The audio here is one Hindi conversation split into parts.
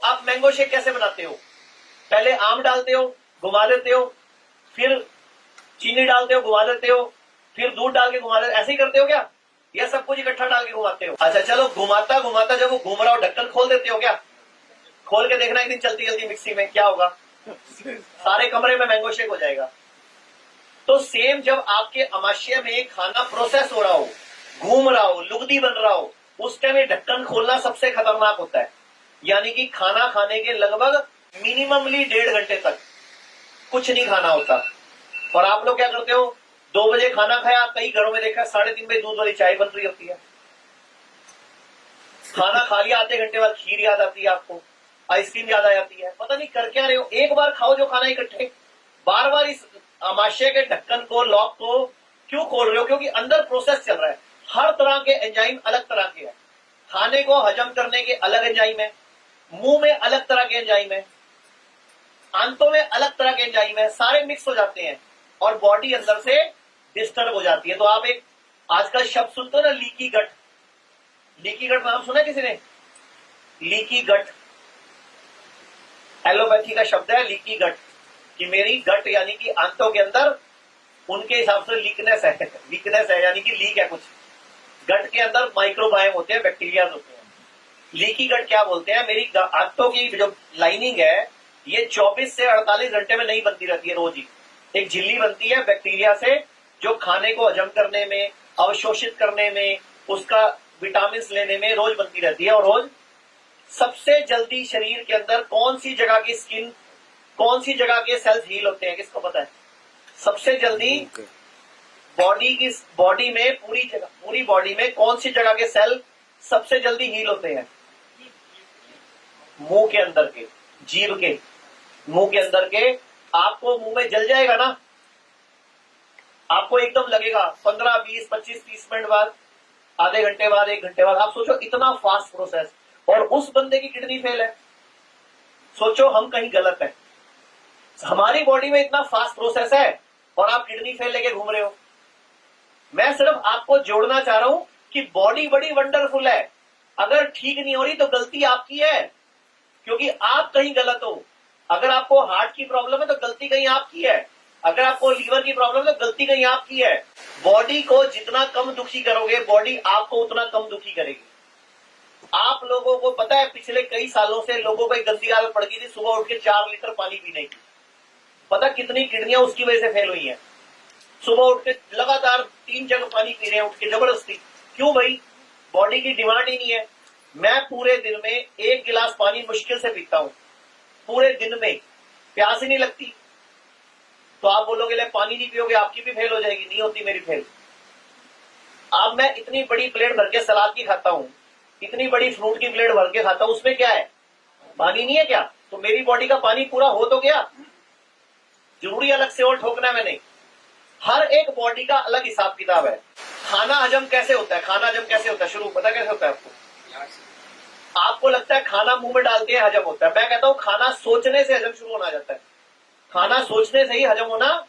आप मैंगो शेक कैसे बनाते हो? पहले आम डालते हो, घुमा देते हो, फिर चीनी डालते हो, घुमा देते हो, फिर दूध डाल के घुमा देते हो, ऐसे ही करते हो क्या? या सब कुछ इकट्ठा डाल के घुमाते हो? अच्छा चलो, घुमाता घुमाता जब वो घूम रहा हो ढक्कन खोल देते हो क्या? खोल के देखना एक दिन चलती चलती मिक्सी में क्या होगा, सारे कमरे में मैंगो शेक हो जाएगा। तो सेम जब आपके अमाशय में खाना प्रोसेस हो रहा हो, घूम रहा हो, लुगदी बन रहा हो, उस टाइम ये ढक्कन खोलना सबसे खतरनाक होता है। यानी कि खाना खाने के लगभग मिनिममली 1.5 घंटे तक कुछ नहीं खाना होता। और आप लोग क्या करते हो, 2 बजे खाना खाया, कई घरों में देखा 3:30 बजे दूध वाली चाय बन रही होती है। खाना खा लिया, आधे घंटे बाद खीर याद आती है आपको, आइसक्रीम याद आ जाती है, पता नहीं कर क्या रहे हो। एक बार खाओ जो खाना इकट्ठे, बार बार इस अमाशय के ढक्कन को, लॉक को क्यों खोल रहे हो? क्योंकि अंदर प्रोसेस चल रहा है। हर तरह के एंजाइम अलग तरह के हैं। खाने को हजम करने के अलग एंजाइम है, मुंह में अलग तरह के एंजाइम है, आंतों में अलग तरह के एंजाइम है, सारे मिक्स हो जाते हैं और बॉडी अंदर से डिस्टर्ब हो जाती है। तो आप एक आजकल शब्द सुनते हो ना, लीकी गट। लीकी गट नाम सुना किसी ने? लीकी गट एलोपैथी का शब्द है, लीकी गट, कि मेरी गट यानी कि आंतों के अंदर उनके हिसाब से लीकनेस है, वीकनेस है, यानी कि लीक है कुछ। गट के अंदर माइक्रोबायम होते हैं, बैक्टीरिया होते हैं। लीकी गट क्या बोलते हैं? मेरी आंतों की जो लाइनिंग है ये 24 से 48 घंटे में नहीं बनती रहती है, रोज ही एक झिल्ली बनती है बैक्टीरिया से, जो खाने को हजम करने में, अवशोषित करने में, उसका विटामिन लेने में रोज बनती रहती है। और रोज सबसे जल्दी शरीर के अंदर कौन सी जगह की स्किन, कौन सी जगह के सेल्स हील होते हैं, किसको पता है? सबसे जल्दी बॉडी में पूरी बॉडी में कौन सी जगह के सेल सबसे जल्दी हील होते हैं? मुंह के अंदर के, जीभ के, मुंह के अंदर के। आपको मुंह में जल जाएगा ना, आपको एकदम लगेगा 15, 20, 25, 30 मिनट बाद, आधे घंटे बाद, 1 घंटे बाद। आप सोचो इतना फास्ट प्रोसेस, और उस बंदे की किडनी फेल है। सोचो हम कहीं गलत है, हमारी बॉडी में इतना फास्ट प्रोसेस है और आप किडनी फेल लेके घूम रहे हो। मैं सिर्फ आपको जोड़ना चाह रहा हूं कि बॉडी बड़ी वंडरफुल है, अगर ठीक नहीं हो रही तो गलती आपकी है, क्योंकि आप कहीं गलत हो। अगर आपको हार्ट की प्रॉब्लम है तो गलती कहीं आपकी है, अगर आपको लीवर की प्रॉब्लम है तो गलती कहीं आपकी है। बॉडी को जितना कम दुखी करोगे, बॉडी आपको उतना कम दुखी करेगी। आप लोगों को पता है पिछले कई सालों से लोगों को एक गंदी आदत पड़ गई थी, सुबह उठ के 4 लीटर पानी पीने की। पता कितनी किडनियां उसकी वजह से फेल हुई हैं? सुबह उठ के लगातार 3 जग पानी पी रहे हैं उठ के जबरदस्ती। क्यों भाई? बॉडी की डिमांड ही नहीं है। मैं पूरे दिन में 1 गिलास पानी मुश्किल से पीता हूं, पूरे दिन में, प्यास ही नहीं लगती। तो आप बोलोगे ले पानी नहीं पियोगे आपकी भी फेल हो जाएगी। नहीं होती मेरी फेल। अब मैं इतनी बड़ी प्लेट भर के सलाद की खाता हूं, इतनी बड़ी फ्रूट की प्लेट भर के खाता हूं, उसमें क्या है? पानी नहीं है क्या? तो मेरी बॉडी का पानी पूरा हो तो गया। जरूरी अलग से और ठोकना है मैंने? हर एक बॉडी का अलग हिसाब किताब है। खाना हजम कैसे होता है? खाना हजम कैसे होता है? शुरू पता कैसे होता है आपको? आपको लगता है खाना मुंह में डालते हैं हजम होता है। मैं कहता हूं खाना सोचने से हजम शुरू होना जाता है। खाना सोचने से ही हजम होना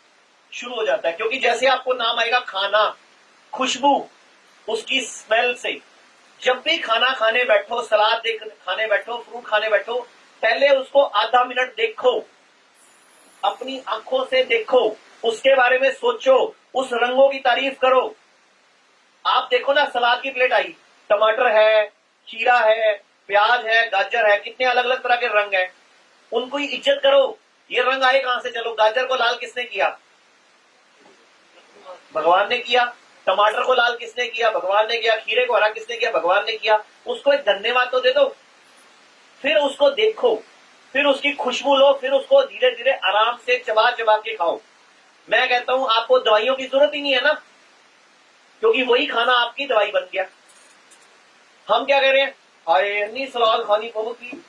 शुरू हो जाता है, क्योंकि जैसे आपको नाम आएगा खाना, खुशबू, उसकी स्मेल से। जब भी खाना खाने बैठो, सलाद खाने बैठो, फ्रूट खाने बैठो, पहले उसको आधा मिनट देखो, अपनी आंखों से देखो, उसके बारे में सोचो, उस रंगों की तारीफ करो। आप देखो ना, सलाद की प्लेट आई, टमाटर है, खीरा है, प्याज है, गाजर है, कितने अलग अलग तरह के रंग हैं, उनको ही इज्जत करो। ये रंग आए कहां से? चलो, गाजर को लाल किसने किया? भगवान ने किया। टमाटर को लाल किसने किया? भगवान ने किया। खीरे को हरा किसने किया? भगवान ने किया। उसको एक धन्यवाद तो दे दो, फिर उसको देखो, फिर उसकी खुशबू लो, फिर उसको धीरे धीरे आराम से चबा चबा के खाओ। मैं कहता हूं आपको दवाइयों की जरूरत ही नहीं है ना, क्योंकि वही खाना आपकी दवाई बन गया। हम क्या कह रहे हैं? हाय इतनी सलाद खानी पड़ेगी,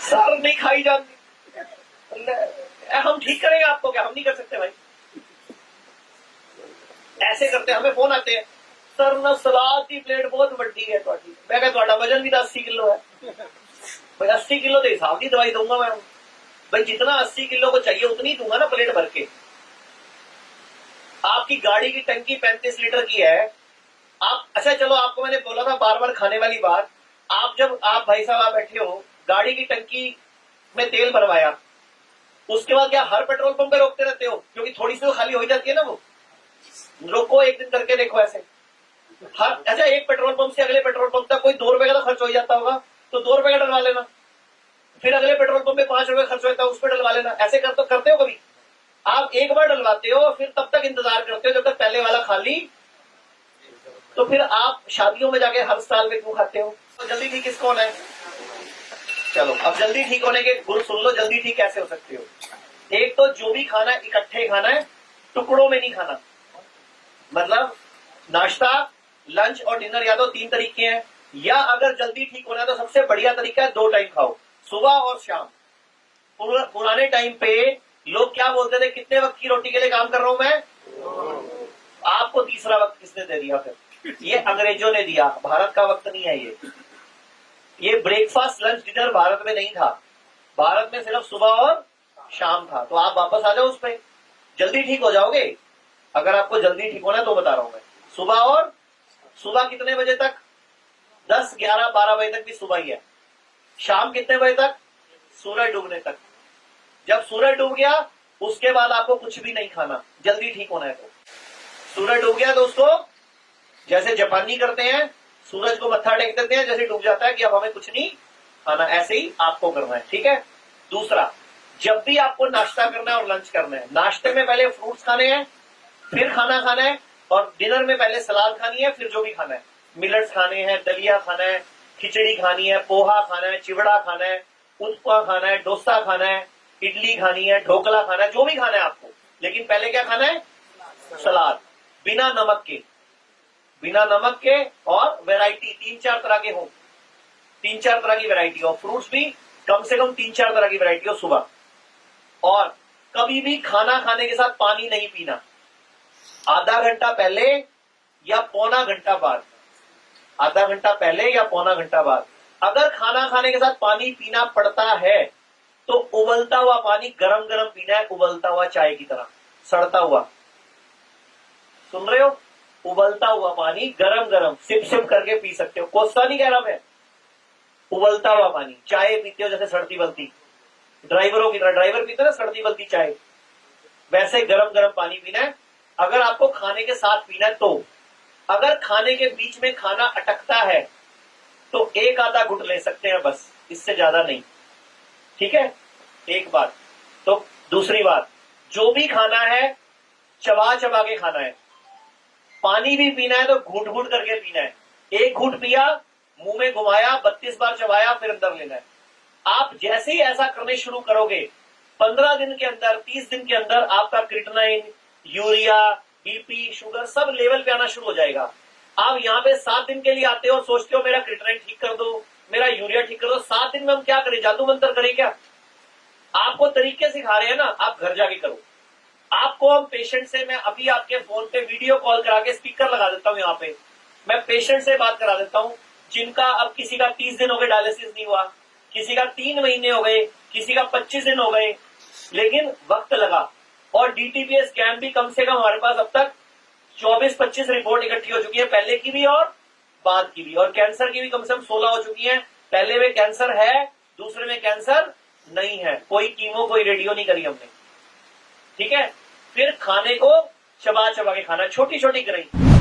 सर नहीं खाई जाती। हम ठीक करेंगे आपको क्या? हम नहीं कर सकते भाई। ऐसे करते, हमें फोन आते हैं, सर ना सलाद की प्लेट बहुत बड़ी है थोड़ी। मैं कहा ਤੁਹਾਡਾ वजन भी तो 80 किलो है। भाई 80 किलो के हिसाब की दवाई दूंगा मैं भाई, जितना 80 किलो को चाहिए उतनी दूंगा ना प्लेट भर के। आपकी गाड़ी की टंकी 35 लीटर की है, आप अच्छा चलो, आपको मैंने बोला था बार बार खाने वाली बात। आप भाई साहब आप बैठे हो, गाड़ी की टंकी में तेल भरवाया, उसके बाद क्या हर पेट्रोल पंप पे रोकते रहते हो? क्योंकि थोड़ी सी तो खाली हो जाती है ना, वो रोको, एक दिन करके देखो ऐसे। हर अच्छा, एक पेट्रोल पंप से अगले पेट्रोल पंप तक कोई 2 रुपए का तो खर्च हो जाता होगा, तो 2 रुपए का डलवा लेना। फिर अगले पेट्रोल पंप पे 5 रुपए खर्च होता है, उस पर डलवा लेना। ऐसे करते हो कभी? आप एक बार डलवाते हो, फिर तब तक इंतजार करते हो जब तक पहले वाला खाली। तो फिर आप शादियों में जाके हर साल में क्यों खाते हो? तो जल्दी ठीक किसको होना है? चलो अब जल्दी ठीक होने के गुर सुन लो। जल्दी ठीक कैसे हो सकते हो? एक तो जो भी खाना है इकट्ठे खाना है, टुकड़ों में नहीं खाना। मतलब नाश्ता, लंच और डिनर या तो 3 तरीके हैं, या अगर जल्दी ठीक होना है तो सबसे बढ़िया तरीका है 2 टाइम खाओ, सुबह और शाम। पुराने टाइम पे लोग क्या बोलते थे, कितने वक्त की रोटी के लिए काम कर रहा हूं मैं? आपको तीसरा वक्त किसने दे दिया फिर? ये अंग्रेजों ने दिया, भारत का वक्त नहीं है ये ब्रेकफास्ट लंच डिनर भारत में नहीं था। भारत में सिर्फ सुबह और शाम था। तो आप वापस आ जाओ उस पर, जल्दी ठीक हो जाओगे। अगर आपको जल्दी ठीक होना है तो बता रहा हूं मैं, सुबह कितने बजे तक? 10, 11, 12 बजे तक भी सुबह ही है। शाम कितने बजे तक? सूरज डूबने तक। जब सूरज डूब गया उसके बाद आपको कुछ भी नहीं खाना, जल्दी ठीक होना है तो। सूरज डूब गया तो उसको जैसे जापानी करते हैं, सूरज को मत्था टेक देते हैं, जैसे डूब जाता है कि अब हमें कुछ नहीं खाना, ऐसे ही आपको करना है, ठीक है। दूसरा, जब भी आपको नाश्ता करना है और लंच करना है, नाश्ते में पहले फ्रूट्स खाने हैं, फिर खाना खाना है, और डिनर में पहले सलाद खानी है, फिर जो भी खाना है, मिलेट्स खाने हैं, दलिया खाना है, खिचड़ी खानी है, पोहा खाना है, चिवड़ा खाना है, उत्पमा खाना है, डोसा खाना है, इडली खानी है, ढोकला खाना है, जो भी खाना है आपको। लेकिन पहले क्या खाना है? सलाद, बिना नमक के और वैरायटी 3-4 तरह के हो, 3-4 तरह की वैरायटी हो। फ्रूट्स भी कम से कम 3-4 तरह की वैरायटी हो सुबह। और कभी भी खाना खाने के साथ पानी नहीं पीना, आधा घंटा पहले या पौना घंटा बाद। आधा घंटा पहले या पौना घंटा बाद। अगर खाना खाने के साथ पानी पीना पड़ता है तो उबलता हुआ पानी गरम गरम पीना है, उबलता हुआ चाय की तरह, सड़ता हुआ। सुन रहे हो? उबलता हुआ पानी गरम गरम सिप सिप करके पी सकते हो, कोसा नहीं कह रहा मैं। उबलता हुआ पानी, चाय पीते हो जैसे सड़ती बलती, ड्राइवरों की तरह, ड्राइवर पीते ना सड़ती बलती चाय, वैसे गरम गरम पानी पीना है। अगर आपको खाने के साथ पीना है तो। अगर खाने के बीच में खाना अटकता है तो एक आधा घुट ले सकते हैं बस, इससे ज्यादा नहीं, ठीक है। एक बात। तो दूसरी बात, जो भी खाना है चबा चबा के खाना है। पानी भी पीना है तो घूट घूट करके पीना है। एक घूट पिया, मुंह में घुमाया, 32 बार चबाया, फिर अंदर लेना है। आप जैसे ही ऐसा करने शुरू करोगे, 15 दिन के अंदर, 30 दिन के अंदर आपका creatinine, urea, BP, sugar sub level पे आना शुरू हो जाएगा। आप यहाँ पे 7 दिन के लिए आते हो और सोचते हो मेरा क्रिएटिनिन ठीक कर दो, मेरा यूरिया ठीक कर दो। 7 दिन में हम क्या करें? जादू मंत्र करें क्या? आपको तरीके सिखा रहे हैं ना, आप घर जाके करो। आपको हम पेशेंट से, मैं अभी आपके फोन पे वीडियो कॉल करा के स्पीकर लगा देता हूँ, यहाँ पे मैं पेशेंट से बात करा देता हूँ, जिनका अब किसी का 30 दिन हो गए डायलिसिस नहीं हुआ, किसी का 3 महीने हो गए, किसी का 25 दिन हो गए, लेकिन वक्त लगा। और डीटीपीए स्कैन भी कम से कम हमारे पास अब तक 24-25 रिपोर्ट इकट्ठी हो चुकी है, पहले की भी और बाद की भी। और कैंसर की भी कम से कम 16 हो चुकी है। पहले में कैंसर है, दूसरे में कैंसर नहीं है, कोई कीमो कोई रेडियो नहीं करी हमने, ठीक है। फिर खाने को चबा चबा के खाना, छोटी छोटी ग्रही।